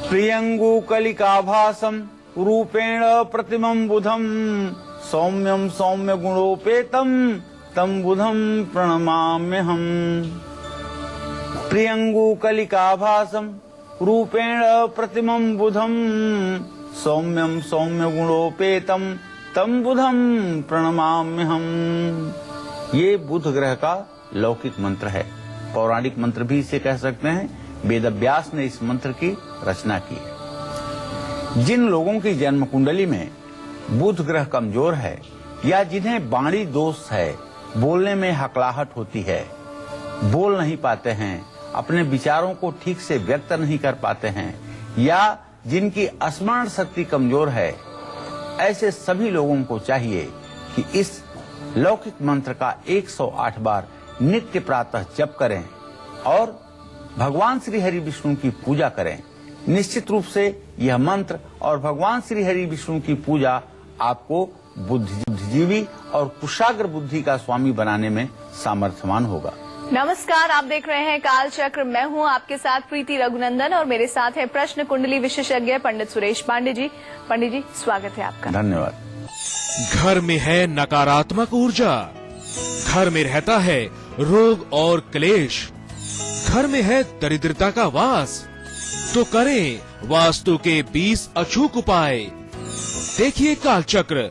प्रियंगुकलिकाभासम रूपेण प्रतिमं बुधम सौम्यम सौम्य गुणोपेतम तम बुधम प्रणमाम्यहम्। प्रियंगुकलिकाभासम रूपेण प्रतिमं बुधम सौम्यम सौम्य गुणोपेतम तम बुधम प्रणमाम्यहम्। ये बुध ग्रह का लौकिक मंत्र है, पौराणिक मंत्र भी इसे कह सकते हैं। वेदव्यास ने इस मंत्र की रचना की है। जिन लोगों की जन्म कुंडली में बुध ग्रह कमजोर है या जिन्हें वाणी दोष है, बोलने में हकलाहट होती है, बोल नहीं पाते हैं, अपने विचारों को ठीक से व्यक्त नहीं कर पाते हैं, या जिनकी स्मरण शक्ति कमजोर है, ऐसे सभी लोगों को चाहिए कि इस लौकिक मंत्र का 108 बार नित्य प्रातः जप करें और भगवान श्री हरि विष्णु की पूजा करें। निश्चित रूप से यह मंत्र और भगवान श्री हरि विष्णु की पूजा आपको बुद्धिजीवी और कुशाग्र बुद्धि का स्वामी बनाने में सामर्थ्यवान होगा। नमस्कार, आप देख रहे हैं काल चक्र। मैं हूं आपके साथ प्रीति रघुनंदन और मेरे साथ है प्रश्न कुंडली विशेषज्ञ पंडित सुरेश पांडे जी। पंडित जी, स्वागत है आपका। धन्यवाद। घर में है नकारात्मक ऊर्जा, घर में रहता है रोग और क्लेश, घर में है दरिद्रता का वास, तो करें वास्तु के 20 अचूक उपाय। देखिए कालचक्र।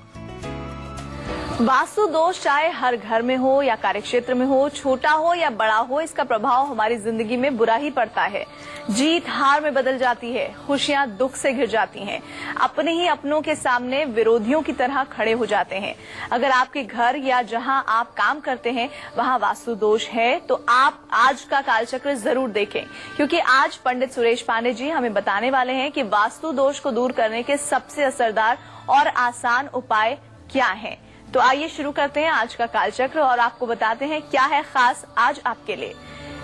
वास्तु दोष चाहे हर घर में हो या कार्यक्षेत्र में हो, छोटा हो या बड़ा हो, इसका प्रभाव हमारी जिंदगी में बुरा ही पड़ता है। जीत हार में बदल जाती है, खुशियां दुख से घिर जाती हैं, अपने ही अपनों के सामने विरोधियों की तरह खड़े हो जाते हैं। अगर आपके घर या जहां आप काम करते हैं वहां वास्तु दोष है तो आप आज का कालचक्र जरूर देखें, क्योंकि आज पंडित सुरेश पांडे जी हमें बताने वाले हैं कि वास्तु दोष को दूर करने के सबसे असरदार और आसान उपाय क्या हैं। तो आइए शुरू करते हैं आज का कालचक्र और आपको बताते हैं क्या है खास आज आपके लिए।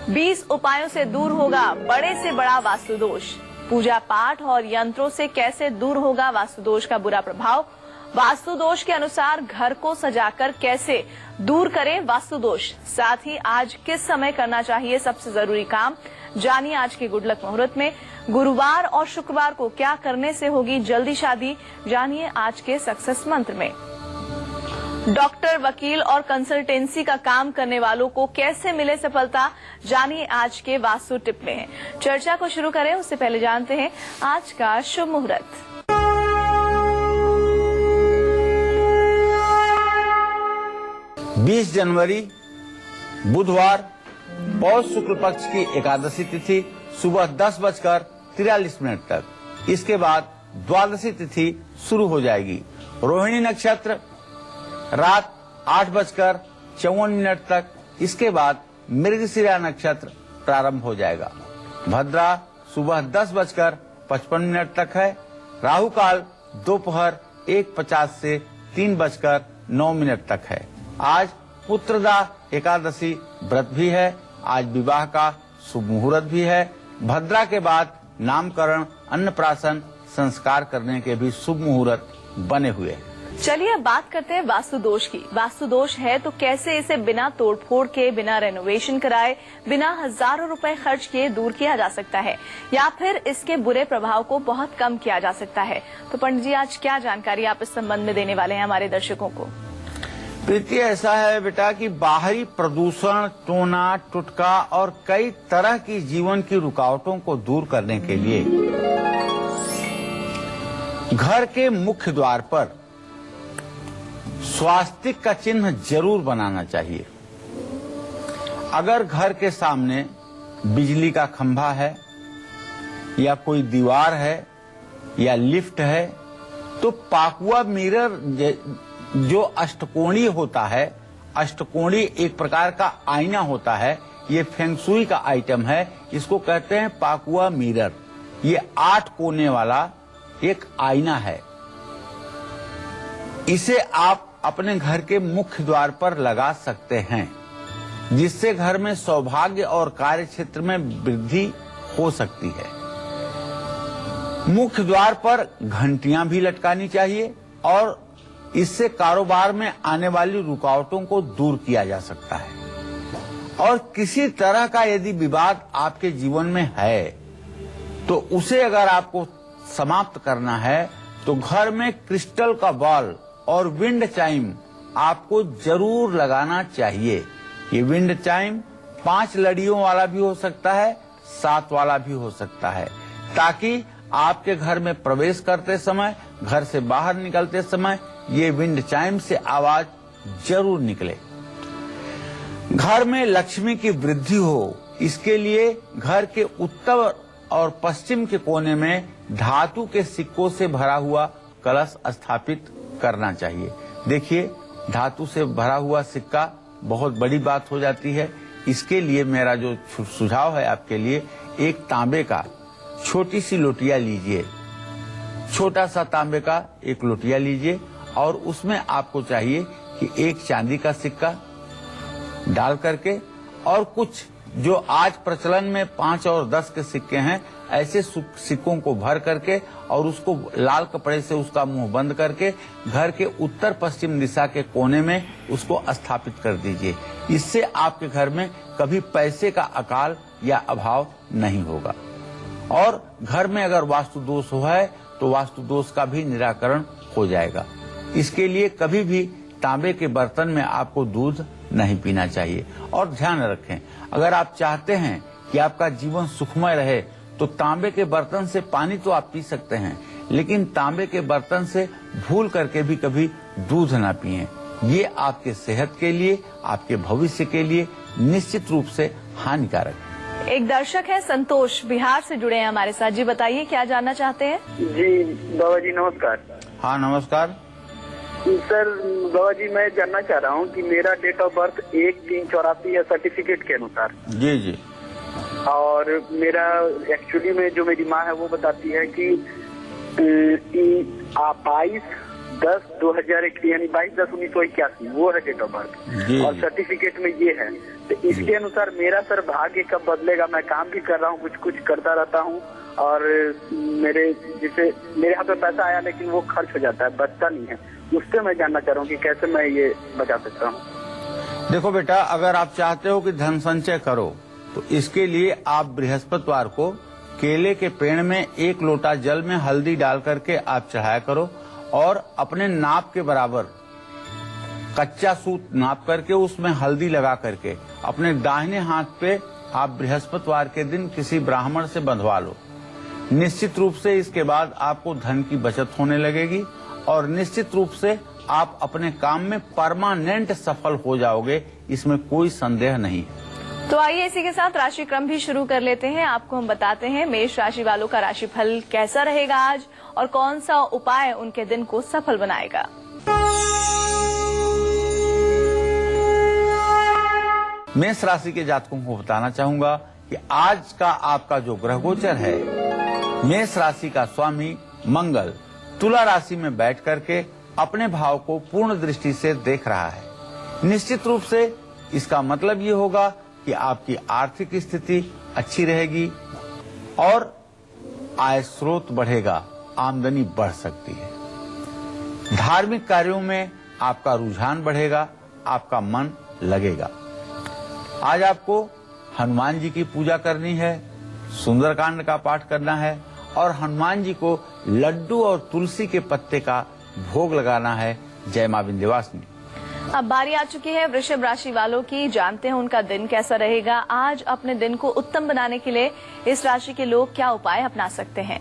20 उपायों से दूर होगा बड़े से बड़ा वास्तु दोष। पूजा पाठ और यंत्रों से कैसे दूर होगा वास्तु दोष का बुरा प्रभाव। वास्तु दोष के अनुसार घर को सजाकर कैसे दूर करें वास्तु दोष। साथ ही आज किस समय करना चाहिए सबसे जरूरी काम, जानिए आज के गुड लक मुहूर्त में। गुरुवार और शुक्रवार को क्या करने से होगी जल्दी शादी, जानिए आज के सक्सेस मंत्र में। डॉक्टर, वकील और कंसल्टेंसी का काम करने वालों को कैसे मिले सफलता, जानिए आज के वास्तु टिप में। चर्चा को शुरू करें उससे पहले जानते हैं आज का शुभ मुहूर्त। 20 जनवरी बुधवार, पौष शुक्ल पक्ष की एकादशी तिथि सुबह 10:43 तक। इसके बाद द्वादशी तिथि शुरू हो जाएगी। रोहिणी नक्षत्र रात 8:54 तक। इसके बाद मृगशिरा नक्षत्र प्रारंभ हो जाएगा। भद्रा सुबह 10:55 तक है। राहु काल दोपहर 1:50 से 3:09 तक है। आज पुत्रदा एकादशी व्रत भी है। आज विवाह का शुभ मुहूर्त भी है। भद्रा के बाद नामकरण, अन्नप्राशन, संस्कार करने के भी शुभ मुहूर्त बने हुए हैं। चलिए अब बात करते हैं वास्तु दोष की। वास्तु दोष है तो कैसे इसे बिना तोड़फोड़ के, बिना रेनोवेशन कराए, बिना हजारों रुपए खर्च किए दूर किया जा सकता है, या फिर इसके बुरे प्रभाव को बहुत कम किया जा सकता है। तो पंडित जी, आज क्या जानकारी आप इस संबंध में देने वाले हैं हमारे दर्शकों को? प्रीति, ऐसा है बेटा कि बाहरी प्रदूषण, टोना टुटका और कई तरह की जीवन की रुकावटों को दूर करने के लिए घर के मुख्य द्वार पर स्वास्तिक का चिन्ह जरूर बनाना चाहिए। अगर घर के सामने बिजली का खंभा है या कोई दीवार है या लिफ्ट है तो पाकुआ मिरर जो अष्टकोणीय होता है, अष्टकोणीय एक प्रकार का आईना होता है, ये फेंगशुई का आइटम है, इसको कहते हैं पाकुआ मिरर। ये 8 कोने वाला एक आईना है। इसे आप अपने घर के मुख्य द्वार पर लगा सकते हैं, जिससे घर में सौभाग्य और कार्य क्षेत्र में वृद्धि हो सकती है। मुख्य द्वार पर घंटियां भी लटकानी चाहिए और इससे कारोबार में आने वाली रुकावटों को दूर किया जा सकता है। और किसी तरह का यदि विवाद आपके जीवन में है तो उसे अगर आपको समाप्त करना है तो घर में क्रिस्टल का बॉल और विंड चाइम आपको जरूर लगाना चाहिए। ये विंड चाइम 5 लड़ियों वाला भी हो सकता है, 7 वाला भी हो सकता है, ताकि आपके घर में प्रवेश करते समय, घर से बाहर निकलते समय ये विंड चाइम से आवाज जरूर निकले। घर में लक्ष्मी की वृद्धि हो, इसके लिए घर के उत्तर और पश्चिम के कोने में धातु के सिक्कों से भरा हुआ कलश स्थापित करना चाहिए। देखिए, धातु से भरा हुआ सिक्का बहुत बड़ी बात हो जाती है। इसके लिए मेरा जो सुझाव है आपके लिए, एक तांबे का छोटी सी लोटिया लीजिए, छोटा सा तांबे का एक लोटिया लीजिए और उसमें आपको चाहिए कि एक चांदी का सिक्का डाल करके और कुछ जो आज प्रचलन में 5 और 10 के सिक्के हैं, ऐसे सिक्कों को भर करके और उसको लाल कपड़े से उसका मुंह बंद करके घर के उत्तर पश्चिम दिशा के कोने में उसको स्थापित कर दीजिए। इससे आपके घर में कभी पैसे का अकाल या अभाव नहीं होगा। और घर में अगर वास्तु दोष हुआ है तो वास्तु दोष का भी निराकरण हो जाएगा। इसके लिए कभी भी तांबे के बर्तन में आपको दूध नहीं पीना चाहिए। और ध्यान रखें, अगर आप चाहते हैं कि आपका जीवन सुखमय रहे तो तांबे के बर्तन से पानी तो आप पी सकते हैं, लेकिन तांबे के बर्तन से भूल करके भी कभी दूध ना पिएं। ये आपके सेहत के लिए, आपके भविष्य के लिए निश्चित रूप से हानिकारक है। एक दर्शक है संतोष, बिहार से जुड़े हैं हमारे साथ। जी बताइए, क्या जानना चाहते हैं? जी बाबा जी नमस्कार। हाँ नमस्कार सर, बाबा जी मैं जानना चाह रहा हूँ कि मेरा डेट ऑफ बर्थ 1384 है सर्टिफिकेट के अनुसार। जी जी। और मेरा एक्चुअली में जो मेरी माँ है वो बताती है कि 22/10/2001 यानी 22/10/1981 वो है डेट ऑफ बर्थ और सर्टिफिकेट में ये है। तो इसके अनुसार मेरा सर भाग्य कब बदलेगा? मैं काम भी कर रहा हूँ, कुछ करता रहता हूँ और मेरे हाथ में पैसा आया लेकिन वो खर्च हो जाता है, बचता नहीं है। उससे मैं जानना चाह रहा हूँ कि कैसे मैं ये बचा सकता हूँ। देखो बेटा, अगर आप चाहते हो कि धन संचय करो तो इसके लिए आप बृहस्पतिवार को केले के पेड़ में 1 लोटा जल में हल्दी डाल करके आप चढ़ाया करो और अपने नाप के बराबर कच्चा सूत नाप करके उसमें हल्दी लगा करके अपने दाहिने हाथ पे आप बृहस्पतिवार के दिन किसी ब्राह्मण से बंधवा लो। निश्चित रूप से इसके बाद आपको धन की बचत होने लगेगी और निश्चित रूप से आप अपने काम में परमानेंट सफल हो जाओगे, इसमें कोई संदेह नहीं है। तो आइए इसी के साथ राशि क्रम भी शुरू कर लेते हैं। आपको हम बताते हैं मेष राशि वालों का राशिफल कैसा रहेगा आज और कौन सा उपाय उनके दिन को सफल बनाएगा। मेष राशि के जातकों को बताना चाहूंगा कि आज का आपका जो ग्रह गोचर है, मेष राशि का स्वामी मंगल तुला राशि में बैठ करके अपने भाव को पूर्ण दृष्टि से देख रहा है। निश्चित रूप से इसका मतलब ये होगा कि आपकी आर्थिक स्थिति अच्छी रहेगी और आय स्रोत बढ़ेगा, आमदनी बढ़ सकती है। धार्मिक कार्यों में आपका रुझान बढ़ेगा, आपका मन लगेगा। आज आपको हनुमान जी की पूजा करनी है, सुंदरकांड का पाठ करना है और हनुमान जी को लड्डू और तुलसी के पत्ते का भोग लगाना है। जय मां विंध्यवासिनी। अब बारी आ चुकी है वृषभ राशि वालों की। जानते हैं उनका दिन कैसा रहेगा। आज अपने दिन को उत्तम बनाने के लिए इस राशि के लोग क्या उपाय अपना सकते हैं।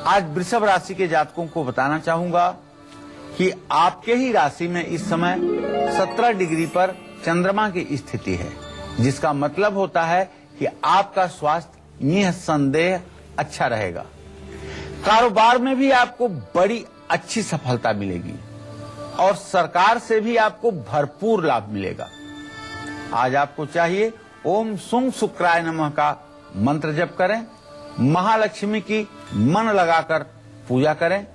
आज वृषभ राशि के जातकों को बताना चाहूंगा कि आपके ही राशि में इस समय 17 डिग्री पर चंद्रमा की स्थिति है, जिसका मतलब होता है कि आपका स्वास्थ्य निसंदेह अच्छा रहेगा। कारोबार में भी आपको बड़ी अच्छी सफलता मिलेगी और सरकार से भी आपको भरपूर लाभ मिलेगा। आज आपको चाहिए ओम सुंग शुक्राय नमः का मंत्र जप करें, महालक्ष्मी की मन लगाकर पूजा करें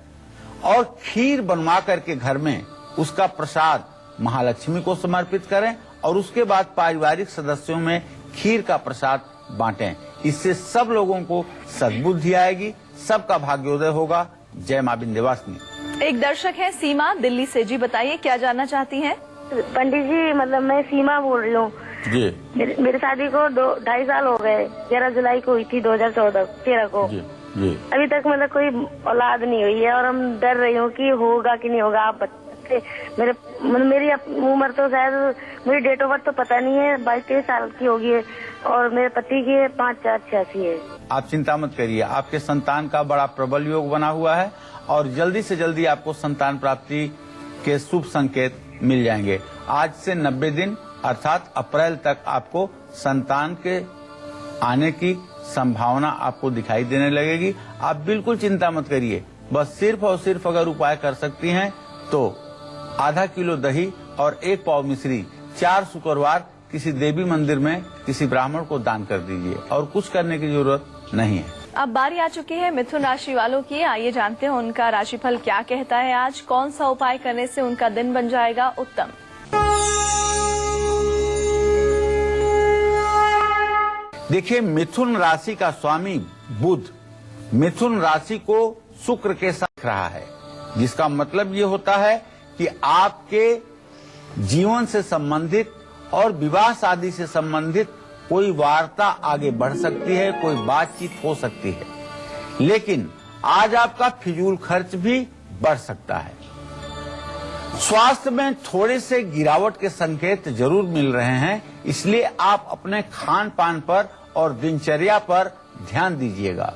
और खीर बनवा करके घर में उसका प्रसाद महालक्ष्मी को समर्पित करें और उसके बाद पारिवारिक सदस्यों में खीर का प्रसाद बांटें। इससे सब लोगों को सद्बुद्धि आएगी, सबका भाग्योदय होगा। जय मां विंध्यवासिनी। एक दर्शक है सीमा दिल्ली से। जी बताइए, क्या जानना चाहती हैं? पंडित जी, मतलब मैं सीमा बोल रही हूँ। जी मेरी शादी को 2-2.5 साल हो गए। 11 जुलाई को हुई थी 2013 को। जी जी अभी तक मतलब कोई औलाद नहीं हुई है और हम डर रही हूँ कि होगा कि नहीं होगा। आप बच्चे मेरी उम्र तो शायद, मेरी डेट ऑफ बर्थ तो पता नहीं है, 22-23 साल की होगी और मेरे पति की 5-4-86 है। आप चिंता मत करिए, आपके संतान का बड़ा प्रबल योग बना हुआ है और जल्दी से जल्दी आपको संतान प्राप्ति के शुभ संकेत मिल जाएंगे। आज से 90 दिन अर्थात अप्रैल तक आपको संतान के आने की संभावना आपको दिखाई देने लगेगी। आप बिल्कुल चिंता मत करिए, बस सिर्फ और सिर्फ अगर उपाय कर सकती हैं तो आधा किलो दही और 1 पाव मिश्री 4 शुक्रवार किसी देवी मंदिर में किसी ब्राह्मण को दान कर दीजिए और कुछ करने की जरूरत नहीं है। अब बारी आ चुकी है मिथुन राशि वालों की। आइए जानते हैं उनका राशिफल क्या कहता है। आज कौन सा उपाय करने से उनका दिन बन जाएगा उत्तम। देखिए, मिथुन राशि का स्वामी बुध मिथुन राशि को शुक्र के साथ रहा है, जिसका मतलब ये होता है कि आपके जीवन से संबंधित और विवाह शादी से संबंधित कोई वार्ता आगे बढ़ सकती है, कोई बातचीत हो सकती है, लेकिन आज आपका फिजूल खर्च भी बढ़ सकता है। स्वास्थ्य में थोड़े से गिरावट के संकेत जरूर मिल रहे हैं, इसलिए आप अपने खान पान पर और दिनचर्या पर ध्यान दीजिएगा।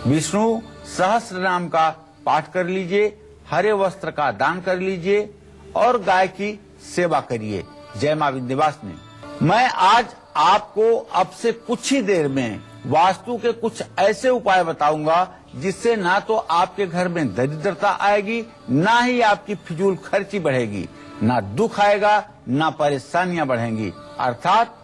विष्णु सहस्त्र नाम का पाठ कर लीजिए, हरे वस्त्र का दान कर लीजिए और गाय की सेवा करिए। जय मां विंध्यवासिनी। मैं आज आपको अब से कुछ ही देर में वास्तु के कुछ ऐसे उपाय बताऊंगा जिससे ना तो आपके घर में दरिद्रता आएगी, ना ही आपकी फिजूल खर्ची बढ़ेगी, ना दुख आएगा, ना परेशानियां बढ़ेंगी, अर्थात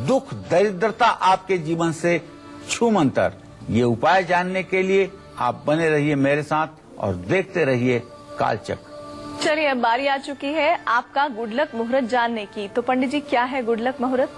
दुख दरिद्रता आपके जीवन से छूमंतर। ये उपाय जानने के लिए आप बने रहिए मेरे साथ और देखते रहिए कालचक्र। चलिए, अब बारी आ चुकी है आपका गुड लक मुहूर्त जानने की। तो पंडित जी, क्या है गुड लक मुहूर्त?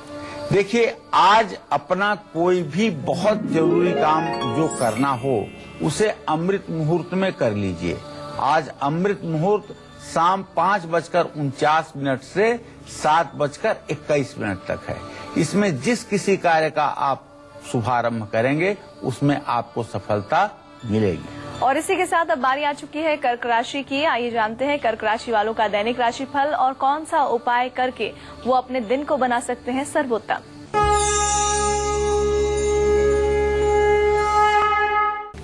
देखिए, आज अपना कोई भी बहुत जरूरी काम जो करना हो उसे अमृत मुहूर्त में कर लीजिए। आज अमृत मुहूर्त शाम 5:49 से 7:21 तक है। इसमें जिस किसी कार्य का आप शुभारंभ करेंगे उसमें आपको सफलता मिलेगी। और इसी के साथ अब बारी आ चुकी है कर्क राशि की। आइए जानते हैं कर्क राशि वालों का दैनिक राशिफल और कौन सा उपाय करके वो अपने दिन को बना सकते हैं सर्वोत्तम।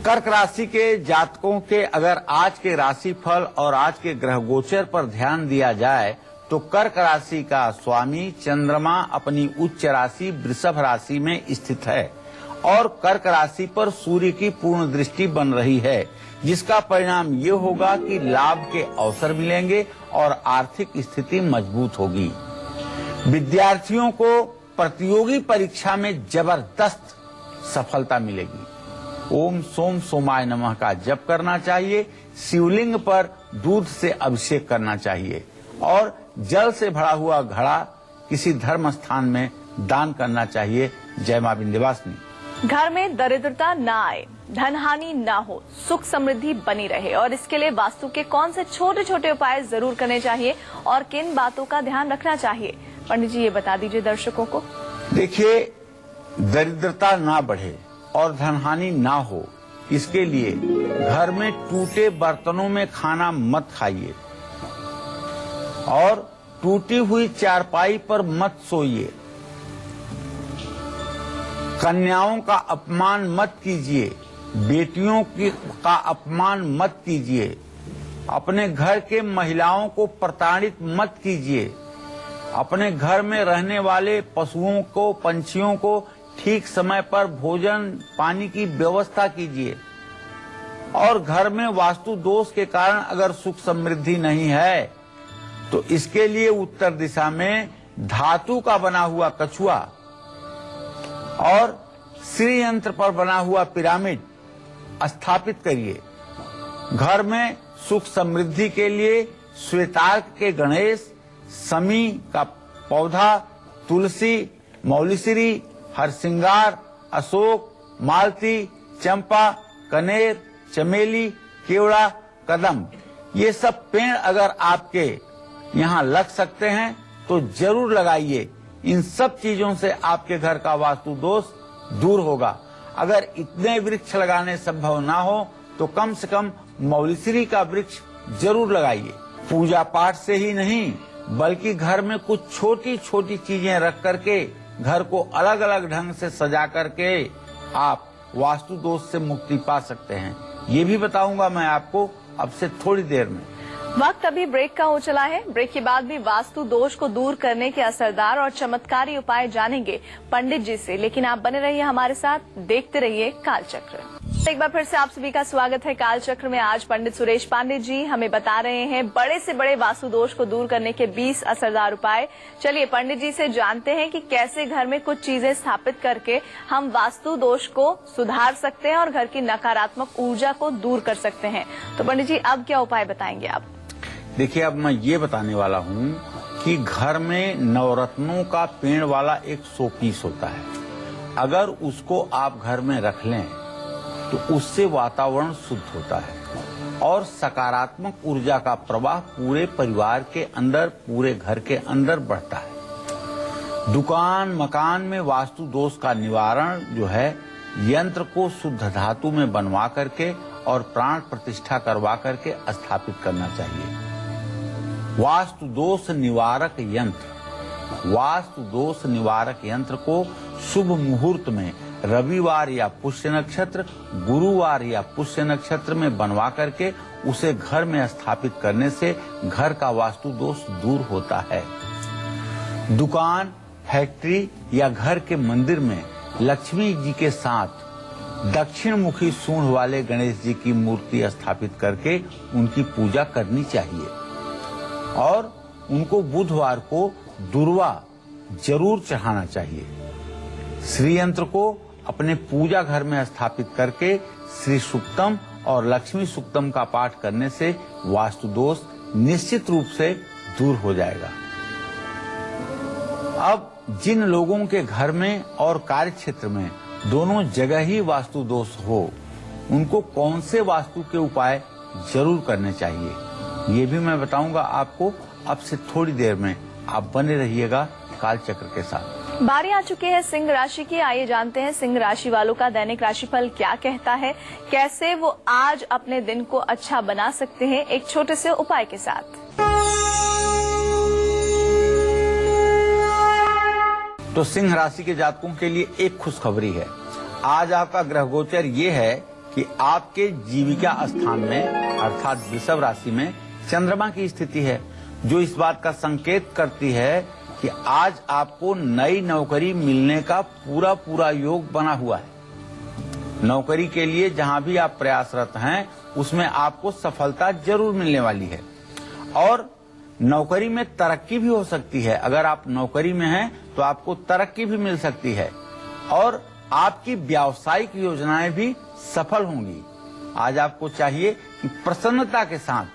कर्क राशि के जातकों के अगर आज के राशिफल और आज के ग्रह गोचर पर ध्यान दिया जाए तो कर्क राशि का स्वामी चंद्रमा अपनी उच्च राशि वृषभ राशि में स्थित है और कर्क राशि पर सूर्य की पूर्ण दृष्टि बन रही है, जिसका परिणाम ये होगा कि लाभ के अवसर मिलेंगे और आर्थिक स्थिति मजबूत होगी। विद्यार्थियों को प्रतियोगी परीक्षा में जबरदस्त सफलता मिलेगी। ओम सोम सोमाय नमः का जप करना चाहिए, शिवलिंग पर दूध से अभिषेक करना चाहिए और जल से भरा हुआ घड़ा किसी धर्म स्थान में दान करना चाहिए। जय मां विंध्यवासिनी। घर में दरिद्रता न आए, धन हानि न हो, सुख समृद्धि बनी रहे और इसके लिए वास्तु के कौन से छोटे छोटे उपाय जरूर करने चाहिए और किन बातों का ध्यान रखना चाहिए, पंडित जी ये बता दीजिए दर्शकों को। देखिए, दरिद्रता ना बढ़े और धन हानि ना हो, इसके लिए घर में टूटे बर्तनों में खाना मत खाइए और टूटी हुई चारपाई पर मत सोइए। कन्याओं का अपमान मत कीजिए, बेटियों का अपमान मत कीजिए, अपने घर के महिलाओं को प्रताड़ित मत कीजिए, अपने घर में रहने वाले पशुओं को, पंछियों को ठीक समय पर भोजन पानी की व्यवस्था कीजिए और घर में वास्तु दोष के कारण अगर सुख समृद्धि नहीं है तो इसके लिए उत्तर दिशा में धातु का बना हुआ कछुआ और श्री यंत्र पर बना हुआ पिरामिड स्थापित करिए। घर में सुख समृद्धि के लिए श्वेतार्क के गणेश, समी का पौधा, तुलसी, मौलीश्री, हरसिंगार, अशोक, मालती, चंपा, कनेर, चमेली, केवड़ा, कदम, ये सब पेड़ अगर आपके यहाँ लग सकते हैं तो जरूर लगाइए। इन सब चीजों से आपके घर का वास्तु दोष दूर होगा। अगर इतने वृक्ष लगाने संभव ना हो तो कम से कम मौलीश्री का वृक्ष जरूर लगाइए। पूजा पाठ से ही नहीं बल्कि घर में कुछ छोटी छोटी चीजें रख करके घर को अलग अलग ढंग से सजा करके आप वास्तु दोष से मुक्ति पा सकते हैं। ये भी बताऊंगा मैं आपको अब से थोड़ी देर में। वक्त अभी ब्रेक का हो चला है। ब्रेक के बाद भी वास्तु दोष को दूर करने के असरदार और चमत्कारी उपाय जानेंगे पंडित जी से, लेकिन आप बने रहिए हमारे साथ, देखते रहिए कालचक्र। एक बार फिर से आप सभी का स्वागत है कालचक्र में। आज पंडित सुरेश पांडे जी हमें बता रहे हैं बड़े से बड़े वास्तु दोष को दूर करने के 20 असरदार उपाय। चलिए पंडित जी से जानते हैं कि कैसे घर में कुछ चीजें स्थापित करके हम वास्तु दोष को सुधार सकते हैं और घर की नकारात्मक ऊर्जा को दूर कर सकते हैं। तो पंडित जी अब क्या उपाय बताएंगे आप? देखिए, अब मैं ये बताने वाला हूँ कि घर में नवरत्नों का पेड़ वाला एक शो पीस होता है। अगर उसको आप घर में रख लें तो उससे वातावरण शुद्ध होता है और सकारात्मक ऊर्जा का प्रवाह पूरे परिवार के अंदर, पूरे घर के अंदर बढ़ता है। दुकान मकान में वास्तु दोष का निवारण जो है, यंत्र को शुद्ध धातु में बनवा करके और प्राण प्रतिष्ठा करवा करके स्थापित करना चाहिए। वास्तु दोष निवारक यंत्र को शुभ मुहूर्त में रविवार या पुष्य नक्षत्र, गुरुवार या पुष्य नक्षत्र में बनवा करके उसे घर में स्थापित करने से घर का वास्तु दोष दूर होता है। दुकान, फैक्ट्री या घर के मंदिर में लक्ष्मी जी के साथ दक्षिण मुखी सूंड वाले गणेश जी की मूर्ति स्थापित करके उनकी पूजा करनी चाहिए और उनको बुधवार को दुर्वा जरूर चढ़ाना चाहिए। श्री यंत्र को अपने पूजा घर में स्थापित करके श्री सूक्तम और लक्ष्मी सूक्तम का पाठ करने से वास्तु दोष निश्चित रूप से दूर हो जाएगा। अब जिन लोगों के घर में और कार्य क्षेत्र में दोनों जगह ही वास्तु दोष हो, उनको कौन से वास्तु के उपाय जरूर करने चाहिए, ये भी मैं बताऊंगा आपको अब से थोड़ी देर में। आप बने रहिएगा कालचक्र के साथ। बारी आ चुकी है सिंह राशि की। आइए जानते हैं सिंह राशि वालों का दैनिक राशिफल क्या कहता है, कैसे वो आज अपने दिन को अच्छा बना सकते हैं एक छोटे से उपाय के साथ। तो सिंह राशि के जातकों के लिए एक खुशखबरी है। आज आपका ग्रह गोचर ये है कि आपके जीविका स्थान में अर्थात वृषभ राशि में चंद्रमा की स्थिति है, जो इस बात का संकेत करती है कि आज आपको नई नौकरी मिलने का पूरा योग बना हुआ है। नौकरी के लिए जहां भी आप प्रयासरत हैं उसमें आपको सफलता जरूर मिलने वाली है और नौकरी में तरक्की भी हो सकती है। अगर आप नौकरी में हैं तो आपको तरक्की भी मिल सकती है और आपकी व्यावसायिक योजनाएं भी सफल होंगी। आज आपको चाहिए कि प्रसन्नता के साथ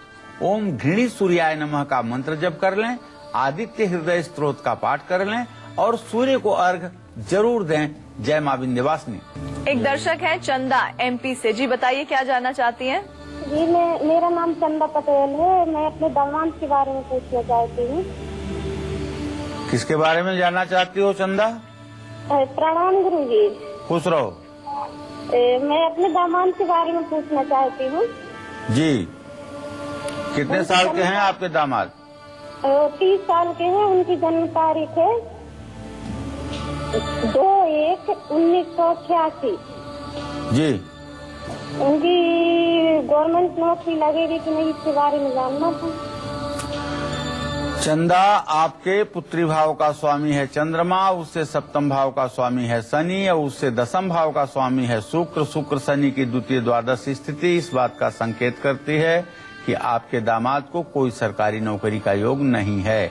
ओम घृणी सूर्याय नमः का मंत्र जप कर लें, आदित्य हृदय स्तोत्र का पाठ कर लें और सूर्य को अर्घ जरूर दें। जय मां विंध्यवासिनी। एक दर्शक है चंदा MP से। जी बताइए क्या जानना चाहती हैं? जी मेरा नाम चंदा पटेल है। मैं अपने दामाद के बारे में पूछना चाहती हूँ। किसके बारे में जानना चाहती हो चंदा? प्रणाम गुरु जी। खुश रहो। मैं अपने दामाद के बारे में पूछना चाहती हूँ। जी। कितने साल के हैं आपके दामाद? 30 साल के हैं। उनकी जन्म तारीख है 2/1/1986। जी। उनकी गवर्नमेंट नौकरी लगेगी कि नहीं, इसके बारे में जानना था। चंदा, आपके पुत्री भाव का स्वामी है चंद्रमा, उससे सप्तम भाव का स्वामी है शनि और उससे दसम भाव का स्वामी है शुक्र। शुक्र शनि की द्वितीय द्वादश स्थिति इस बात का संकेत करती है कि आपके दामाद को कोई सरकारी नौकरी का योग नहीं है।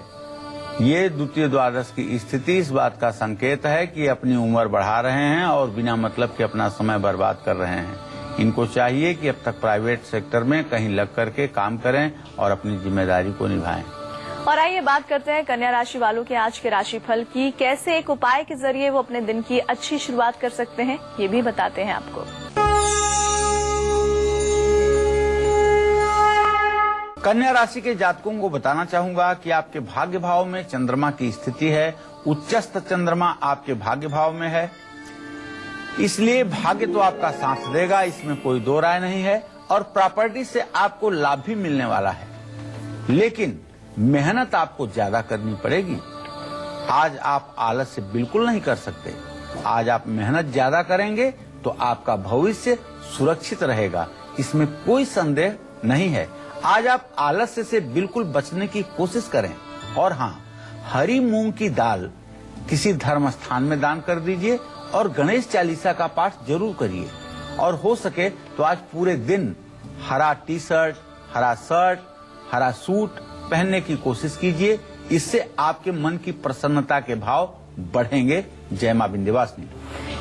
ये द्वितीय द्वादश की स्थिति इस बात का संकेत है कि अपनी उम्र बढ़ा रहे हैं और बिना मतलब के अपना समय बर्बाद कर रहे हैं। इनको चाहिए कि अब तक प्राइवेट सेक्टर में कहीं लग करके काम करें और अपनी जिम्मेदारी को निभाएं। और आइए बात करते हैं कन्या राशि वालों के आज के राशिफल की। कैसे एक उपाय के जरिए वो अपने दिन की अच्छी शुरुआत कर सकते हैं, ये भी बताते हैं आपको। कन्या राशि के जातकों को बताना चाहूंगा कि आपके भाग्य भाव में चंद्रमा की स्थिति है। उच्चस्थ चंद्रमा आपके भाग्य भाव में है, इसलिए भाग्य तो आपका साथ देगा, इसमें कोई दो राय नहीं है। और प्रॉपर्टी से आपको लाभ भी मिलने वाला है, लेकिन मेहनत आपको ज्यादा करनी पड़ेगी। आज आप आलस से बिल्कुल नहीं कर सकते। आज आप मेहनत ज्यादा करेंगे तो आपका भविष्य सुरक्षित रहेगा, इसमें कोई संदेह नहीं है। आज आप आलस्य से बिल्कुल बचने की कोशिश करें। और हाँ, हरी मूंग की दाल किसी धर्म स्थान में दान कर दीजिए और गणेश चालीसा का पाठ जरूर करिए। और हो सके तो आज पूरे दिन हरा टी शर्ट, हरा शर्ट, हरा सूट पहनने की कोशिश कीजिए। इससे आपके मन की प्रसन्नता के भाव बढ़ेंगे। जय मां विंध्यवासिनी।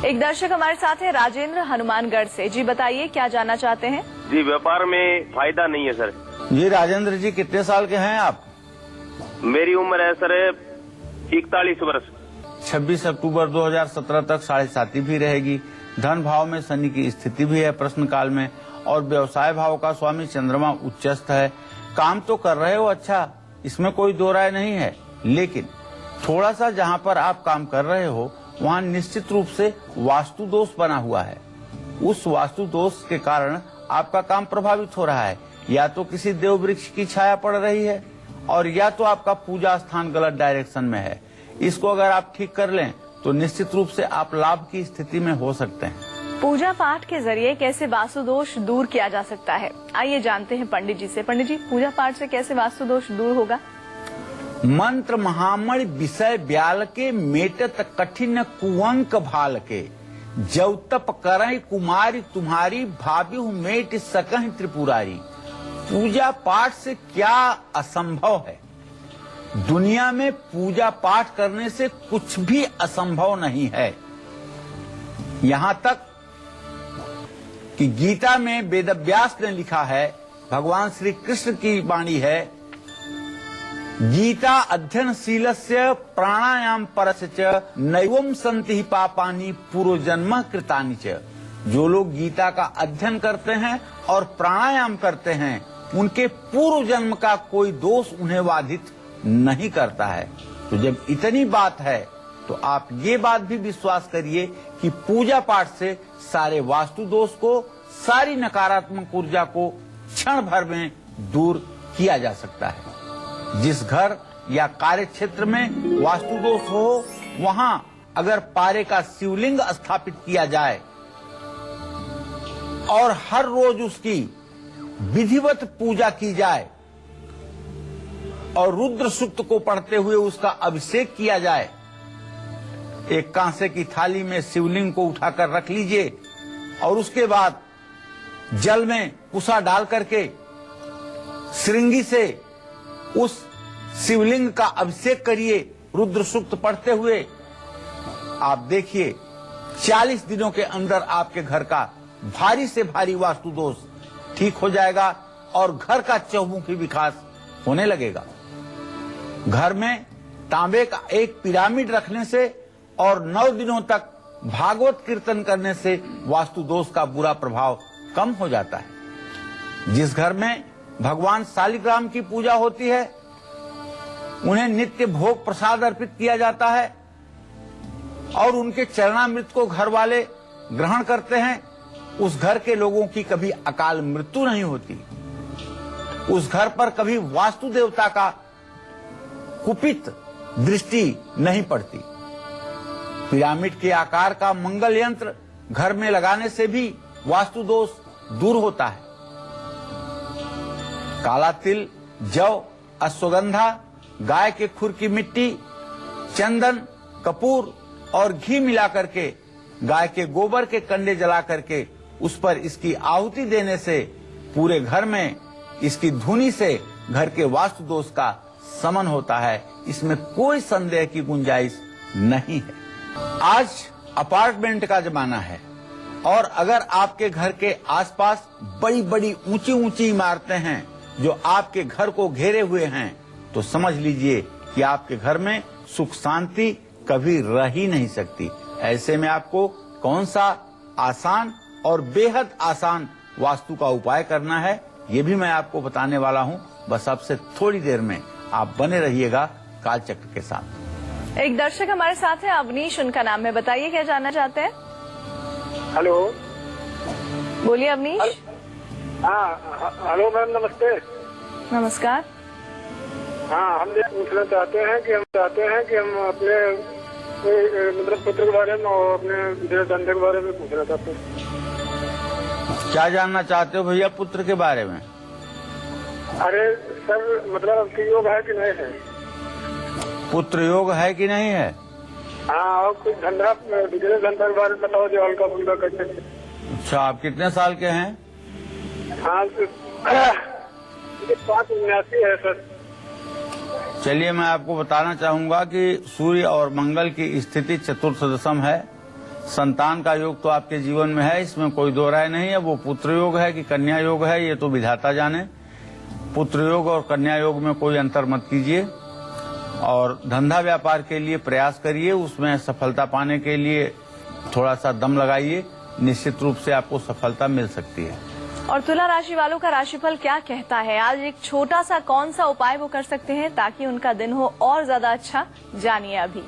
एक दर्शक हमारे साथ है राजेंद्र हनुमानगढ़ से। जी बताइए, क्या जानना चाहते हैं? जी, व्यापार में फायदा नहीं है सर। जी राजेंद्र जी, कितने साल के हैं आप? मेरी उम्र है सर 41 वर्ष। 26 अक्टूबर 2017 तक 7.5 भी रहेगी। धन भाव में शनि की स्थिति भी है प्रश्न काल में, और व्यवसाय भाव का स्वामी चंद्रमा उच्चस्थ है। काम तो कर रहे हो अच्छा, इसमें कोई दो राय नहीं है, लेकिन थोड़ा सा जहाँ पर आप काम कर रहे हो वहाँ निश्चित रूप से वास्तु दोष बना हुआ है। उस वास्तु दोष के कारण आपका काम प्रभावित हो रहा है। या तो किसी देव वृक्ष की छाया पड़ रही है, और या तो आपका पूजा स्थान गलत डायरेक्शन में है। इसको अगर आप ठीक कर लें तो निश्चित रूप से आप लाभ की स्थिति में हो सकते हैं। पूजा पाठ के जरिए कैसे वास्तु दोष दूर किया जा सकता है, आइए जानते हैं पंडित जी से। पंडित जी, पूजा पाठ से कैसे वास्तु दोष दूर होगा? मंत्र महामणि विषय ब्याल के मेटत कठिन कुअंक भाल के, जब तप करई कुमारी तुम्हारी भाभी मेट सकह त्रिपुरारी। पूजा पाठ से क्या असंभव है? दुनिया में पूजा पाठ करने से कुछ भी असंभव नहीं है। यहां तक कि गीता में वेदव्यास ने लिखा है, भगवान श्री कृष्ण की वाणी है, गीता अध्ययनशीलस्य प्राणायाम परस्य च नैवम सन्ति हि पापानि पूर्वजन्म कृतानि च। जो लोग गीता का अध्ययन करते हैं और प्राणायाम करते हैं, उनके पूर्व जन्म का कोई दोष उन्हें बाधित नहीं करता है। तो जब इतनी बात है तो आप ये बात भी विश्वास करिए कि पूजा पाठ से सारे वास्तु दोष को, सारी नकारात्मक ऊर्जा को क्षण भर में दूर किया जा सकता है। जिस घर या कार्य क्षेत्र में वास्तु दोष हो, वहां अगर पारे का शिवलिंग स्थापित किया जाए और हर रोज उसकी विधिवत पूजा की जाए और रुद्र सूक्त को पढ़ते हुए उसका अभिषेक किया जाए, एक कांसे की थाली में शिवलिंग को उठाकर रख लीजिए और उसके बाद जल में कुसा डाल करके श्रृंगी से उस शिवलिंग का अभिषेक करिए रुद्र सूक्त पढ़ते हुए। आप देखिए 40 दिनों के अंदर आपके घर का भारी से भारी वास्तु दोष ठीक हो जाएगा और घर का चहुमुखी विकास होने लगेगा। घर में तांबे का एक पिरामिड रखने से और 9 दिनों तक भागवत कीर्तन करने से वास्तु दोष का बुरा प्रभाव कम हो जाता है। जिस घर में भगवान शालिग्राम की पूजा होती है, उन्हें नित्य भोग प्रसाद अर्पित किया जाता है और उनके चरणामृत को घर वाले ग्रहण करते हैं, उस घर के लोगों की कभी अकाल मृत्यु नहीं होती। उस घर पर कभी वास्तु देवता का कुपित दृष्टि नहीं पड़ती। पिरामिड के आकार का मंगल यंत्र घर में लगाने से भी वास्तु दोष दूर होता है। काला तिल, जौ, अश्वगंधा, गाय के खुर की मिट्टी, चंदन, कपूर और घी मिलाकर के, गाय के गोबर के कंडे जला करके उस पर इसकी आहुति देने से पूरे घर में इसकी धुनी से घर के वास्तु दोष का शमन होता है। इसमें कोई संदेह की गुंजाइश नहीं है। आज अपार्टमेंट का जमाना है और अगर आपके घर के आसपास बड़ी बड़ी ऊंची ऊंची इमारतें हैं जो आपके घर को घेरे हुए हैं, तो समझ लीजिए कि आपके घर में सुख शांति कभी रह ही नहीं सकती। ऐसे में आपको कौन सा आसान और बेहद आसान वास्तु का उपाय करना है, ये भी मैं आपको बताने वाला हूं। बस अब से थोड़ी देर में आप बने रहिएगा कालचक्र के साथ। एक दर्शक हमारे साथ है अवनीश, उनका नाम है, बताइए क्या जानना चाहते हैं। हेलो, बोलिए अवनीश। हाँ हेलो मैम, नमस्ते। नमस्कार। हाँ, हम ये पूछना चाहते हैं कि हम अपने मतलब पुत्र के बारे में और अपने धंधे के बारे में पूछना चाहते हैं। क्या जानना चाहते हो भैया पुत्र के बारे में? अरे सर, मतलब आपकी योग है कि नहीं है? पुत्र योग है कि नहीं है? हाँ, और कुछ धंधा, बिजनेस धंधा के बारे में बताओ जो हल्का फुल्का करते। अच्छा, आप कितने साल के हैं? हाँ, 579 है सर। चलिए मैं आपको बताना चाहूंगा कि सूर्य और मंगल की स्थिति चतुर्थ दशम है। संतान का योग तो आपके जीवन में है, इसमें कोई दो राय नहीं है। वो पुत्र योग है कि कन्या योग है, ये तो विधाता जाने। पुत्र योग और कन्या योग में कोई अंतर मत कीजिए और धंधा व्यापार के लिए प्रयास करिए, उसमें सफलता पाने के लिए थोड़ा सा दम लगाइए, निश्चित रूप से आपको सफलता मिल सकती है। और तुला राशि वालों का राशिफल क्या कहता है, आज एक छोटा सा कौन सा उपाय वो कर सकते हैं ताकि उनका दिन हो और ज्यादा अच्छा, जानिए अभी।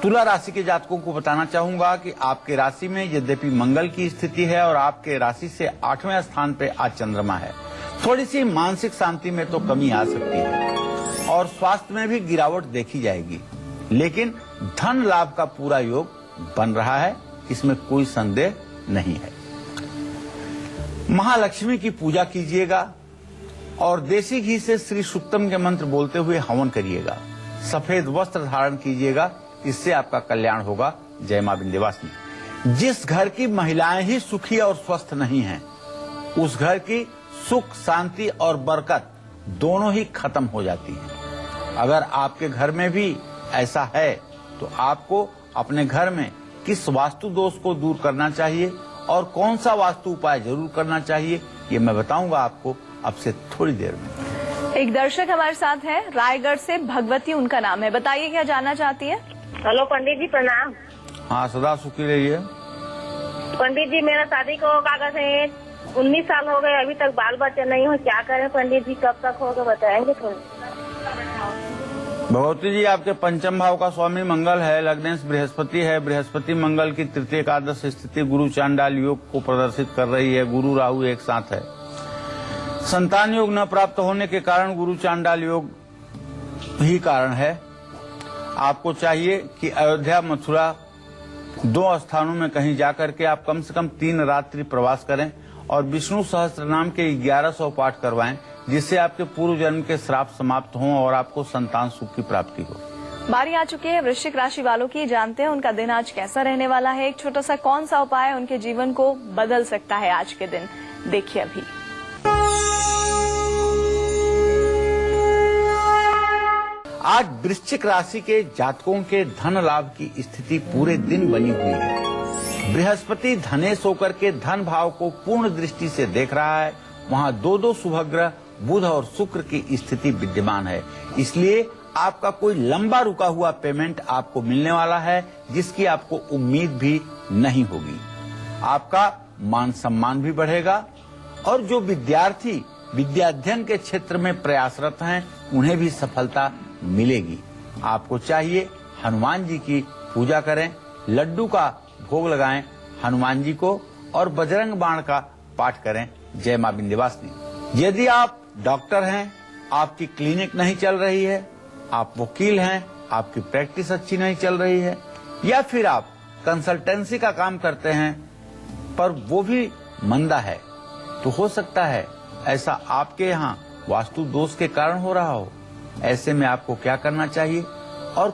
तुला राशि के जातकों को बताना चाहूंगा कि आपके राशि में यद्यपि मंगल की स्थिति है और आपके राशि से 8वें स्थान पे आज चंद्रमा है, थोड़ी सी मानसिक शांति में तो कमी आ सकती है और स्वास्थ्य में भी गिरावट देखी जाएगी, लेकिन धन लाभ का पूरा योग बन रहा है, इसमें कोई संदेह नहीं है। महालक्ष्मी की पूजा कीजिएगा और देसी घी से श्री सुक्तम के मंत्र बोलते हुए हवन करिएगा। सफेद वस्त्र धारण कीजिएगा, इससे आपका कल्याण होगा। जय मां विंध्यवासिनी। जिस घर की महिलाएं ही सुखी और स्वस्थ नहीं हैं, उस घर की सुख, शांति और बरकत दोनों ही खत्म हो जाती है। अगर आपके घर में भी ऐसा है तो आपको अपने घर में किस वास्तु दोष को दूर करना चाहिए और कौन सा वास्तु उपाय जरूर करना चाहिए, ये मैं बताऊंगा आपको अब से थोड़ी देर में। एक दर्शक हमारे साथ है रायगढ़ से, भगवती उनका नाम है, बताइए क्या जानना चाहती है। हेलो पंडित जी, प्रणाम। हाँ, सदा सुखी रहिए। पंडित जी, मेरा शादी को कागज है, 19 साल हो गए, अभी तक बाल बच्चे नहीं हो, क्या करें पंडित जी, कब तक होगा बताएंगे थोड़ा। भगवती जी, आपके पंचम भाव का स्वामी मंगल है, लग्नेश बृहस्पति है। बृहस्पति मंगल की तृतीय एकादश स्थिति गुरु चांडाल योग को प्रदर्शित कर रही है। गुरु राहु एक साथ है। संतान योग न प्राप्त होने के कारण गुरु चांडाल योग ही कारण है। आपको चाहिए कि अयोध्या, मथुरा 2 स्थानों में कहीं जाकर के आप कम से कम 3 रात्रि प्रवास करें और विष्णु सहस्त्र नाम के 1100 पाठ करवाएं, जिससे आपके पूर्व जन्म के श्राप समाप्त हों और आपको संतान सुख की प्राप्ति हो। बारी आ चुकी है वृश्चिक राशि वालों की, जानते हैं उनका दिन आज कैसा रहने वाला है। एक छोटा सा कौन सा उपाय उनके जीवन को बदल सकता है आज के दिन, देखिए अभी। आज वृश्चिक राशि के जातकों के धन लाभ की स्थिति पूरे दिन बनी हुई है। बृहस्पति धनेश होकर के धन भाव को पूर्ण दृष्टि से देख रहा है। वहां 2 शुभग्रह बुध और शुक्र की स्थिति विद्यमान है, इसलिए आपका कोई लंबा रुका हुआ पेमेंट आपको मिलने वाला है, जिसकी आपको उम्मीद भी नहीं होगी। आपका मान सम्मान भी बढ़ेगा और जो विद्यार्थी विद्याध्ययन के क्षेत्र में प्रयासरत हैं, उन्हें भी सफलता मिलेगी। आपको चाहिए हनुमान जी की पूजा करें, लड्डू का भोग लगाएं हनुमान जी को और बजरंग बाण का पाठ करें। जय मां विंध्यवासिनी। यदि आप डॉक्टर हैं, आपकी क्लिनिक नहीं चल रही है, आप वकील हैं, आपकी प्रैक्टिस अच्छी नहीं चल रही है, या फिर आप कंसल्टेंसी का काम करते हैं पर वो भी मंदा है, तो हो सकता है ऐसा आपके यहाँ वास्तु दोष के कारण हो रहा हो। ऐसे में आपको क्या करना चाहिए और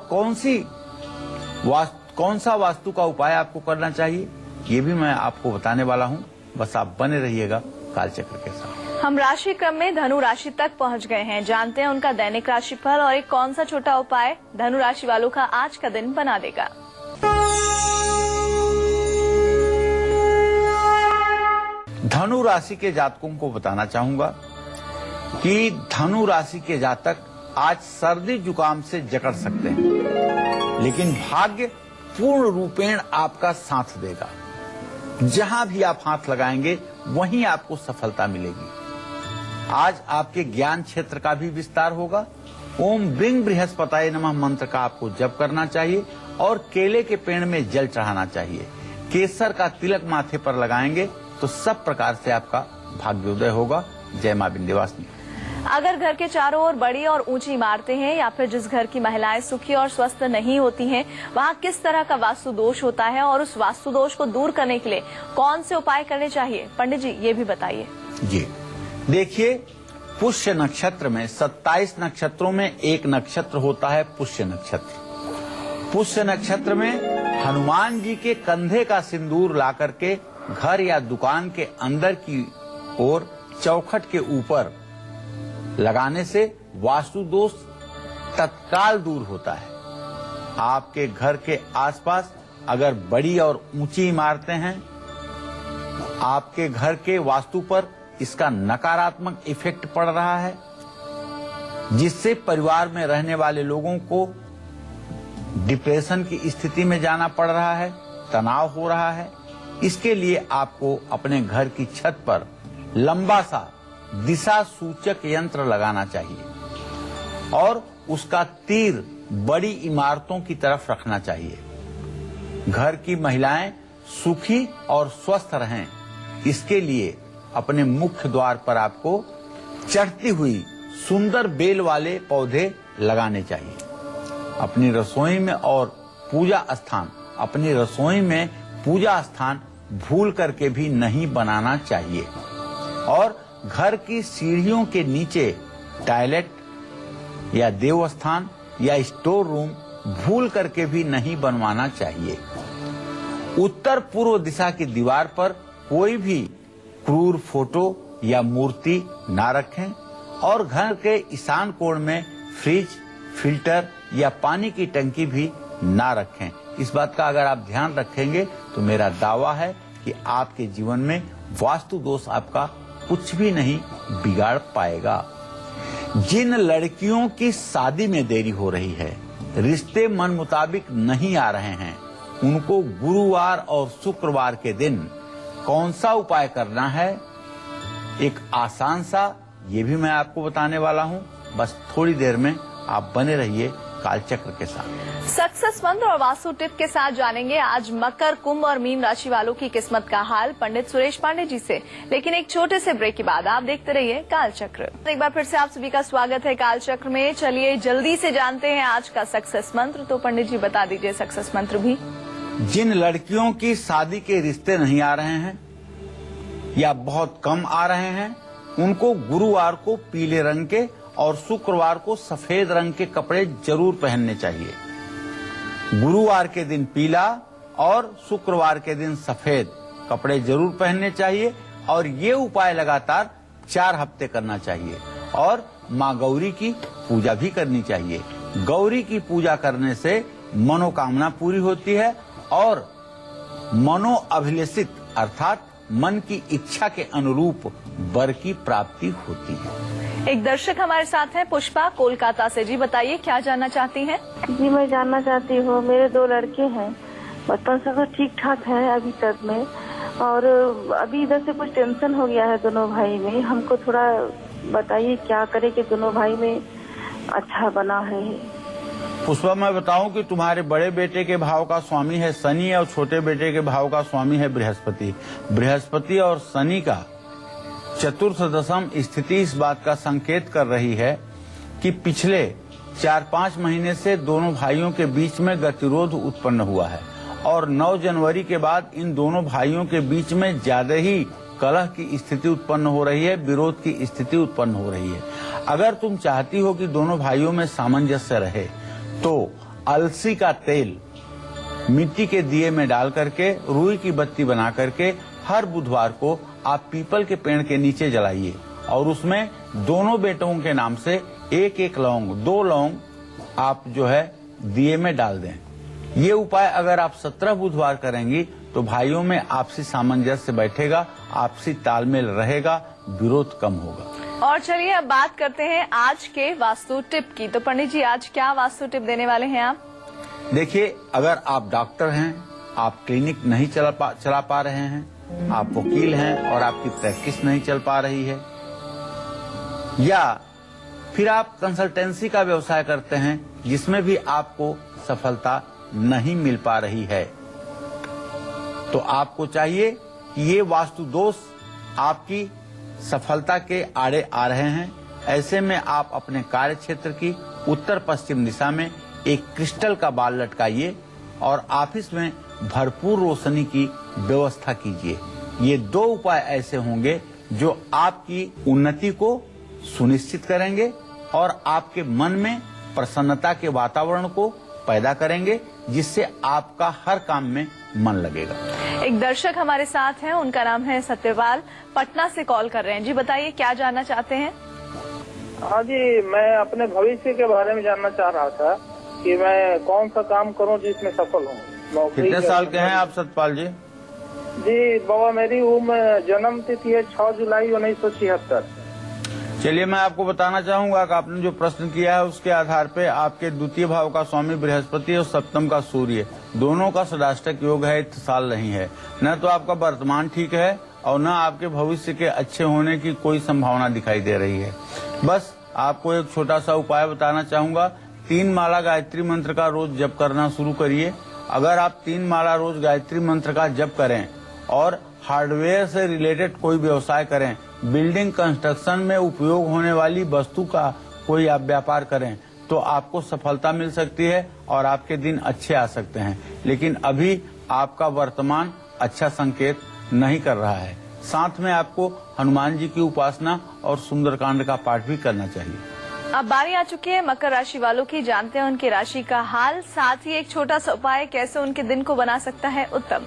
कौन सा वास्तु का उपाय आपको करना चाहिए, ये भी मैं आपको बताने वाला हूँ। बस आप बने रहिएगा कालचक्र के साथ। हम राशि क्रम में धनु राशि तक पहुंच गए हैं, जानते हैं उनका दैनिक राशिफल और एक कौन सा छोटा उपाय धनु राशि वालों का आज का दिन बना देगा। धनु राशि के जातकों को बताना चाहूंगा कि धनु राशि के जातक आज सर्दी जुकाम से जकड़ सकते हैं, लेकिन भाग्य पूर्ण रूपेण आपका साथ देगा। जहां भी आप हाथ लगाएंगे वहीं आपको सफलता मिलेगी। आज आपके ज्ञान क्षेत्र का भी विस्तार होगा। ओम ब्रिंग बृहस्पताय नमः मंत्र का आपको जप करना चाहिए और केले के पेड़ में जल चढ़ाना चाहिए। केसर का तिलक माथे पर लगाएंगे तो सब प्रकार से आपका भाग्योदय होगा। जय मां विंध्यवासिनी। अगर घर के चारों ओर बड़ी और ऊंची इमारतें हैं या फिर जिस घर की महिलाएं सुखी और स्वस्थ नहीं होती हैं, वहां किस तरह का वास्तु दोष होता है और उस वास्तु दोष को दूर करने के लिए कौन से उपाय करने चाहिए, पंडित जी ये भी बताइए। जी देखिए, पुष्य नक्षत्र में 27 नक्षत्रों में एक नक्षत्र होता है पुष्य नक्षत्र। पुष्य नक्षत्र में हनुमान जी के कंधे का सिंदूर ला करके घर या दुकान के अंदर की ओर चौखट के ऊपर लगाने से वास्तु दोष तत्काल दूर होता है। आपके घर के आसपास अगर बड़ी और ऊंची इमारतें हैं, आपके घर के वास्तु पर इसका नकारात्मक इफेक्ट पड़ रहा है, जिससे परिवार में रहने वाले लोगों को डिप्रेशन की स्थिति में जाना पड़ रहा है, तनाव हो रहा है। इसके लिए आपको अपने घर की छत पर लंबा सा दिशा सूचक यंत्र लगाना चाहिए और उसका तीर बड़ी इमारतों की तरफ रखना चाहिए। घर की महिलाएं सुखी और स्वस्थ रहें, इसके लिए अपने मुख्य द्वार पर आपको चढ़ती हुई सुंदर बेल वाले पौधे लगाने चाहिए। अपनी रसोई में और अपनी रसोई में पूजा स्थान भूल करके भी नहीं बनाना चाहिए और घर की सीढ़ियों के नीचे टॉयलेट या देवस्थान या स्टोर रूम भूल करके भी नहीं बनवाना चाहिए। उत्तर पूर्व दिशा की दीवार पर कोई भी क्रूर फोटो या मूर्ति ना रखें और घर के ईशान कोण में फ्रिज, फिल्टर या पानी की टंकी भी ना रखें। इस बात का अगर आप ध्यान रखेंगे तो मेरा दावा है कि आपके जीवन में वास्तु दोष आपका कुछ भी नहीं बिगाड़ पाएगा। जिन लड़कियों की शादी में देरी हो रही है, रिश्ते मन मुताबिक नहीं आ रहे हैं, उनको गुरुवार और शुक्रवार के दिन कौन सा उपाय करना है, एक आसान सा, ये भी मैं आपको बताने वाला हूँ। बस थोड़ी देर में आप बने रहिए कालचक्र के साथ। सक्सेस मंत्र और वास्तु टिप के साथ जानेंगे आज मकर, कुंभ और मीन राशि वालों की किस्मत का हाल पंडित सुरेश पांडे जी से। लेकिन एक छोटे से ब्रेक के बाद आप देखते रहिए कालचक्र। एक बार फिर से आप सभी का स्वागत है कालचक्र में। चलिए जल्दी से जानते हैं आज का सक्सेस मंत्र। तो पंडित जी बता दीजिए सक्सेस मंत्र भी। जिन लड़कियों की शादी के रिश्ते नहीं आ रहे हैं या बहुत कम आ रहे हैं, उनको गुरुवार को पीले रंग के और शुक्रवार को सफेद रंग के कपड़े जरूर पहनने चाहिए। गुरुवार के दिन पीला और शुक्रवार के दिन सफेद कपड़े जरूर पहनने चाहिए और ये उपाय लगातार 4 हफ्ते करना चाहिए और माँ गौरी की पूजा भी करनी चाहिए। गौरी की पूजा करने से मनोकामना पूरी होती है और मनोअभिलषित अर्थात मन की इच्छा के अनुरूप वर की प्राप्ति होती है। एक दर्शक हमारे साथ हैं, पुष्पा कोलकाता से। जी बताइए क्या जानना चाहती हैं? जी मैं जानना चाहती हूँ, मेरे 2 लड़के हैं, बचपन से तो ठीक ठाक है अभी तक में, और अभी इधर से कुछ टेंशन हो गया है दोनों भाई में। हमको थोड़ा बताइए क्या करे कि दोनों भाई में अच्छा बना है। पुष्पा, मैं बताऊं कि तुम्हारे बड़े बेटे के भाव का स्वामी है शनि और छोटे बेटे के भाव का स्वामी है बृहस्पति। बृहस्पति और शनि का चतुर्थ दशम स्थिति इस बात का संकेत कर रही है कि पिछले 4-5 महीने से दोनों भाइयों के बीच में गतिरोध उत्पन्न हुआ है और 9 जनवरी के बाद इन दोनों भाइयों के बीच में ज्यादा ही कलह की स्थिति उत्पन्न हो रही है, विरोध की स्थिति उत्पन्न हो रही है। अगर तुम चाहती हो कि दोनों भाइयों में सामंजस्य रहे तो अलसी का तेल मिट्टी के दिए में डाल करके रुई की बत्ती बना करके हर बुधवार को आप पीपल के पेड़ के नीचे जलाइए और उसमें दोनों बेटों के नाम से 1-1 लौंग, 2 लौंग आप जो है दिए में डाल दें। ये उपाय अगर आप 17 बुधवार करेंगी तो भाइयों में आपसी सामंजस्य बैठेगा, आपसी तालमेल रहेगा, विरोध कम होगा। और चलिए अब बात करते हैं आज के वास्तु टिप की। तो पंडित जी आज क्या वास्तु टिप देने वाले हैं आप? देखिए, अगर आप डॉक्टर हैं, आप क्लिनिक नहीं चला पा रहे हैं, आप वकील हैं और आपकी प्रैक्टिस नहीं चल पा रही है, या फिर आप कंसल्टेंसी का व्यवसाय करते हैं जिसमें भी आपको सफलता नहीं मिल पा रही है, तो आपको चाहिए कि ये वास्तु दोष आपकी सफलता के आड़े आ रहे हैं। ऐसे में आप अपने कार्य क्षेत्र की उत्तर पश्चिम दिशा में एक क्रिस्टल का बाल लटकाइए और ऑफिस में भरपूर रोशनी की व्यवस्था कीजिए। ये 2 उपाय ऐसे होंगे जो आपकी उन्नति को सुनिश्चित करेंगे और आपके मन में प्रसन्नता के वातावरण को पैदा करेंगे, जिससे आपका हर काम में मन लगेगा। एक दर्शक हमारे साथ हैं, उनका नाम है सत्यपाल, पटना से कॉल कर रहे हैं। जी बताइए, क्या जानना चाहते हैं? हाँ जी, मैं अपने भविष्य के बारे में जानना चाह रहा था कि मैं कौन सा काम करूं जिसमें सफल हूं। कितने साल के हैं आप सत्यपाल जी? जी बाबा, मेरी उम्र जन्म तिथि है 6 जुलाई 1976। चलिए, मैं आपको बताना चाहूंगा कि आपने जो प्रश्न किया है उसके आधार पे आपके द्वितीय भाव का स्वामी बृहस्पति और सप्तम का सूर्य, दोनों का षडाष्टक योग है, इत्तिसाल नहीं है। न तो आपका वर्तमान ठीक है और न आपके भविष्य के अच्छे होने की कोई संभावना दिखाई दे रही है। बस आपको एक छोटा सा उपाय बताना चाहूंगा। 3 माला गायत्री मंत्र का रोज जप करना शुरू करिए। अगर आप 3 माला रोज गायत्री मंत्र का जप करें और हार्डवेयर से रिलेटेड कोई व्यवसाय करें, बिल्डिंग कंस्ट्रक्शन में उपयोग होने वाली वस्तु का कोई आप व्यापार करें, तो आपको सफलता मिल सकती है और आपके दिन अच्छे आ सकते हैं। लेकिन अभी आपका वर्तमान अच्छा संकेत नहीं कर रहा है। साथ में आपको हनुमान जी की उपासना और सुंदरकांड का पाठ भी करना चाहिए। अब बारी आ चुकी है मकर राशि वालों की। जानते हैं उनकी राशि का हाल, साथ ही एक छोटा सा उपाय कैसे उनके दिन को बना सकता है उत्तम।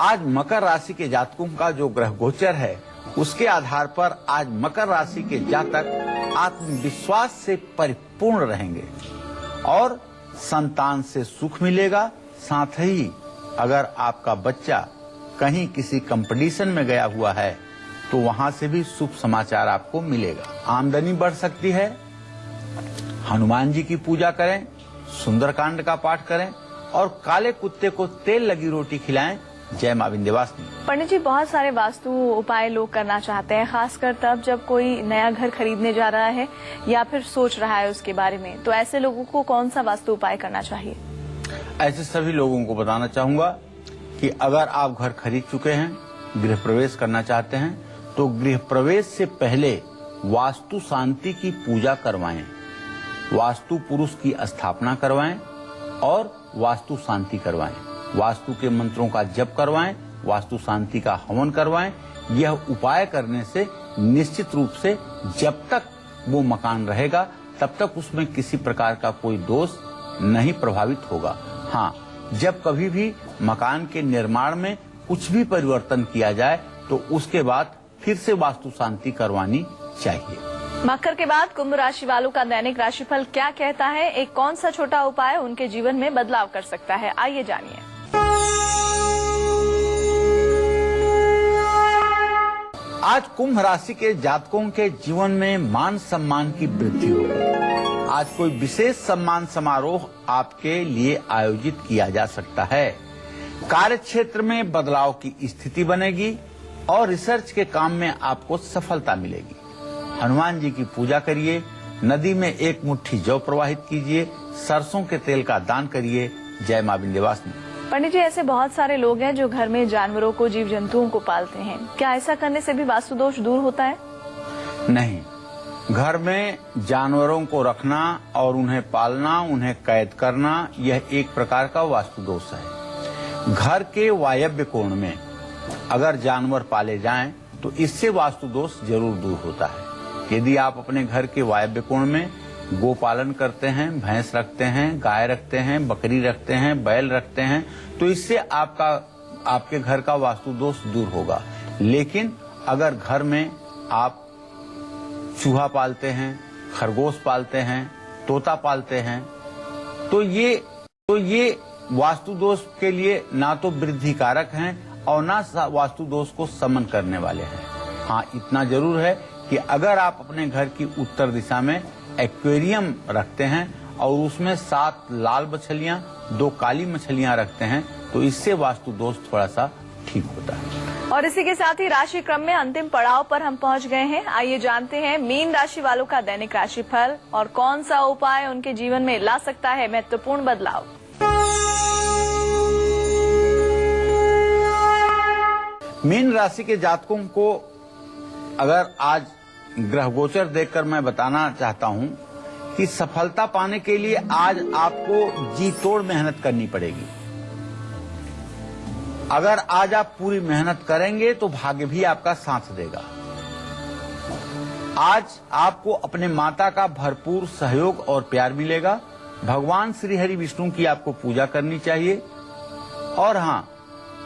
आज मकर राशि के जातकों का जो ग्रह गोचर है उसके आधार पर आज मकर राशि के जातक आत्मविश्वास से परिपूर्ण रहेंगे और संतान से सुख मिलेगा। साथ ही अगर आपका बच्चा कहीं किसी कंपटीशन में गया हुआ है तो वहां से भी शुभ समाचार आपको मिलेगा। आमदनी बढ़ सकती है। हनुमान जी की पूजा करें, सुंदरकांड का पाठ करें और काले कुत्ते को तेल लगी रोटी खिलाएं। जय मां विंध्यवासिनी। पंडित जी, बहुत सारे वास्तु उपाय लोग करना चाहते हैं, खासकर तब जब कोई नया घर खरीदने जा रहा है या फिर सोच रहा है उसके बारे में, तो ऐसे लोगों को कौन सा वास्तु उपाय करना चाहिए? ऐसे सभी लोगों को बताना चाहूंगा कि अगर आप घर खरीद चुके हैं, गृह प्रवेश करना चाहते हैं, तो गृह प्रवेश से पहले वास्तु शांति की पूजा करवाएं, वास्तु पुरुष की स्थापना करवाएं और वास्तु शांति करवाएं। वास्तु के मंत्रों का जप करवाएं, वास्तु शांति का हवन करवाएं। यह उपाय करने से निश्चित रूप से जब तक वो मकान रहेगा तब तक उसमें किसी प्रकार का कोई दोष नहीं प्रभावित होगा। हाँ, जब कभी भी मकान के निर्माण में कुछ भी परिवर्तन किया जाए तो उसके बाद फिर से वास्तु शांति करवानी चाहिए। मकर के बाद कुंभ राशि वालों का दैनिक राशिफल क्या कहता है? एक कौन सा छोटा उपाय उनके जीवन में बदलाव कर सकता है? आइए जानिए। आज कुंभ राशि के जातकों के जीवन में मान सम्मान की वृद्धि होगी। आज कोई विशेष सम्मान समारोह आपके लिए आयोजित किया जा सकता है। कार्य क्षेत्र में बदलाव की स्थिति बनेगी और रिसर्च के काम में आपको सफलता मिलेगी। हनुमान जी की पूजा करिए, नदी में 1 मुट्ठी जौ प्रवाहित कीजिए, सरसों के तेल का दान करिए। जय मां विंध्यवासिनी। पंडित जी, ऐसे बहुत सारे लोग हैं जो घर में जानवरों को, जीव जंतुओं को पालते हैं, क्या ऐसा करने से भी वास्तु दोष दूर होता है? नहीं, घर में जानवरों को रखना और उन्हें पालना, उन्हें कैद करना, यह एक प्रकार का वास्तु दोष है। घर के वायव्य कोण में अगर जानवर पाले जाएं तो इससे वास्तु दोष जरूर दूर होता है। यदि आप अपने घर के वायव्य कोण में गो पालन करते हैं, भैंस रखते हैं, गाय रखते हैं, बकरी रखते हैं, बैल रखते हैं, तो इससे आपके घर का वास्तु दोष दूर होगा। लेकिन अगर घर में आप चूहा पालते हैं, खरगोश पालते हैं, तोता पालते हैं, तो ये वास्तु दोष के लिए ना तो वृद्धि कारक हैं और ना वास्तु दोष को समन करने वाले हैं। हाँ, इतना जरूर है कि अगर आप अपने घर की उत्तर दिशा में एक्वेरियम रखते हैं और उसमें 7 लाल मछलियां 2 काली मछलियां रखते हैं तो इससे वास्तु दोष थोड़ा सा ठीक होता है। और इसी के साथ ही राशि क्रम में अंतिम पड़ाव पर हम पहुंच गए हैं। आइए जानते हैं मीन राशि वालों का दैनिक राशिफल और कौन सा उपाय उनके जीवन में ला सकता है महत्वपूर्ण बदलाव। मीन राशि के जातकों को अगर आज ग्रह गोचर देखकर मैं बताना चाहता हूं कि सफलता पाने के लिए आज आपको जी तोड़ मेहनत करनी पड़ेगी। अगर आज आप पूरी मेहनत करेंगे तो भाग्य भी आपका साथ देगा। आज आपको अपने माता का भरपूर सहयोग और प्यार मिलेगा। भगवान श्री हरि विष्णु की आपको पूजा करनी चाहिए और हाँ,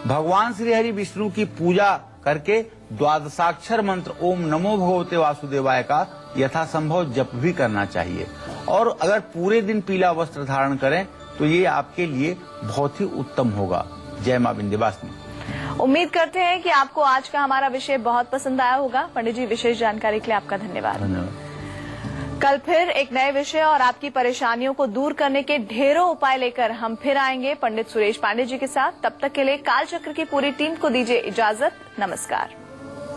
भगवान श्री हरि विष्णु की पूजा करके द्वादशाक्षर मंत्र ओम नमो भगवते वासुदेवाय का यथासंभव जप भी करना चाहिए। और अगर पूरे दिन पीला वस्त्र धारण करें तो ये आपके लिए बहुत ही उत्तम होगा। जय मां विंध्यवासिनी। उम्मीद करते हैं कि आपको आज का हमारा विषय बहुत पसंद आया होगा। पंडित जी, विशेष जानकारी के लिए आपका धन्यवाद। कल फिर एक नए विषय और आपकी परेशानियों को दूर करने के ढेरों उपाय लेकर हम फिर आएंगे पंडित सुरेश पांडे जी के साथ। तब तक के लिए कालचक्र की पूरी टीम को दीजिए इजाजत। नमस्कार।